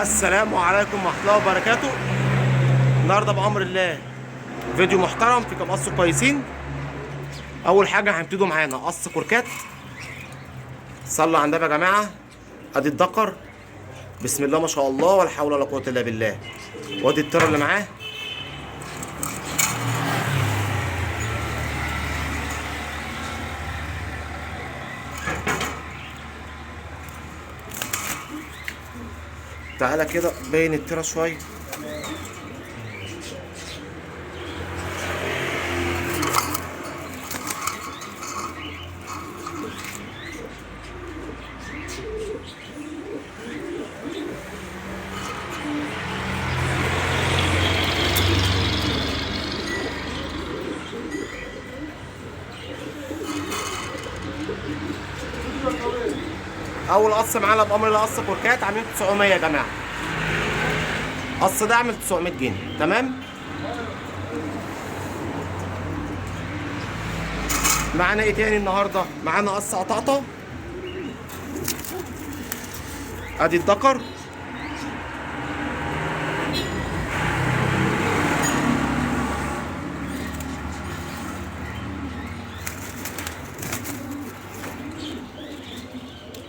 السلام عليكم ورحمة الله وبركاته. النهارده بأمر الله فيديو محترم في كام قص كويسين. أول حاجة هنبتدوا معانا قص كركات. صلوا على النبي يا جماعة. أدي الدكر، بسم الله ما شاء الله ولا حول ولا قوة إلا بالله. وأدي الترة اللي معاه. تعالى كده باين الترة شوية. اول قص معانا بامر الله قص كركات عاملين 900 يا جماعه. قص ده عامل 900 جنيه. تمام. معانا ايه تاني النهارده؟ معانا قص قطاطه. ادي الدكر،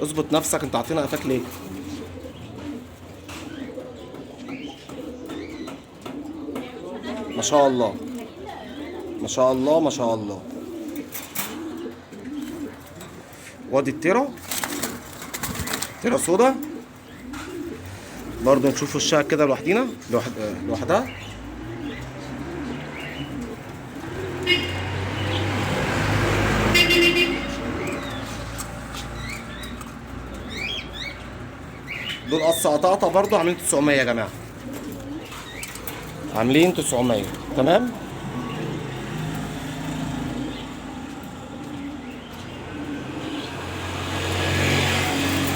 اظبط نفسك، انت عاطينا قفاك ليه؟ ما شاء الله ما شاء الله ما شاء الله. وادي التيرة، تيرة سودا برضو. نشوف وشها كده لوحدينا لوحدها. دول قص قطاطة برضو عاملين 900 يا جماعة. عاملين 900. تمام.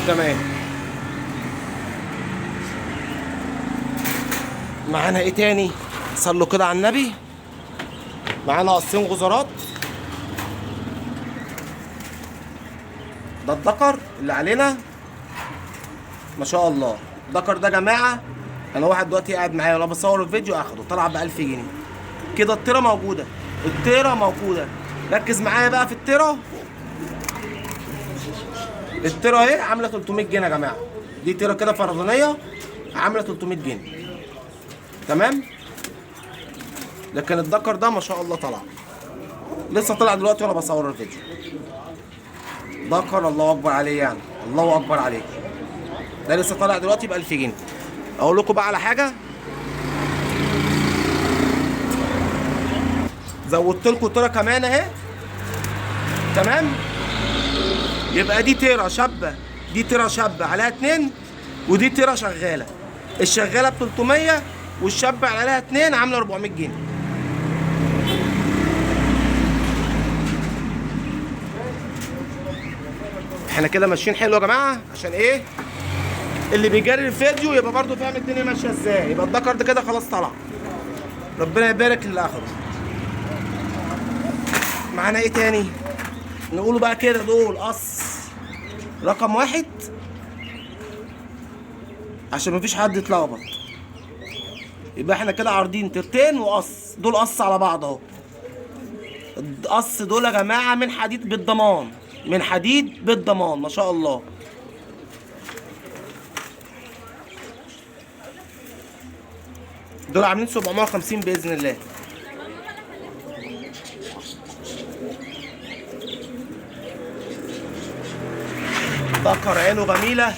تمام. معانا ايه تاني؟ صلوا كده على النبي. معانا قصين غزارات. ده الدكر اللي علينا ما شاء الله. الدكر ده يا جماعه، انا واحد دلوقتي قاعد معايا وانا بصور الفيديو اخده طلع ب 1000 جنيه كده. التيره موجوده، التيره موجوده. ركز معايا بقى في التيره. التيره اهي عامله 300 جنيه يا جماعه. دي تيره كده فرضانيه عامله 300 جنيه. تمام. لكن الدكر ده ما شاء الله طلع لسه طلع دلوقتي وانا بصور الفيديو. دكر الله اكبر عليه، يعني الله اكبر عليه. ده لسه طالع دلوقتي ب 1000 جنيه. اقول لكم بقى على حاجه، زودت لكم تيره كمان اهي. تمام. يبقى دي تيره شابه، دي تيره شابه عليها 2، ودي تيره شغاله. الشغاله ب 300 والشابه عليها 2 عامله 400 جنيه. احنا كده ماشيين حلو يا جماعه. عشان ايه؟ اللي بيجري الفيديو يبقى برضه فاهم الدنيا ماشيه ازاي. يبقى الدكر ده كده خلاص طلع. ربنا يبارك اللي اخده. معانا ايه تاني؟ نقوله بقى كده. دول قص رقم 1 عشان مفيش حد يتلخبط. يبقى احنا كده عارضين ترتين وقص. دول قص على بعض اهو. القص دول يا جماعه من حديد بالضمان، من حديد بالضمان ما شاء الله. دول عاملين 750 باذن الله. دكر عينه جميله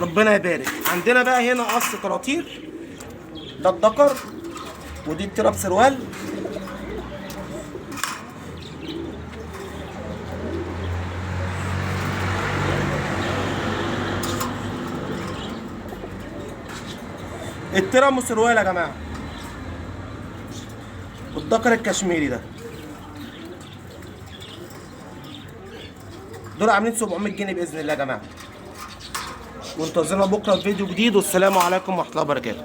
ربنا يبارك. عندنا بقى هنا قص طراطير. ده الدكر ودي التيره بسروال. التيره ام سروال يا جماعه. والدكر الكشميري ده دول عاملين 700 جنيه باذن الله يا جماعه. وانتظرونا بكره في فيديو جديد، والسلام عليكم ورحمه الله وبركاته.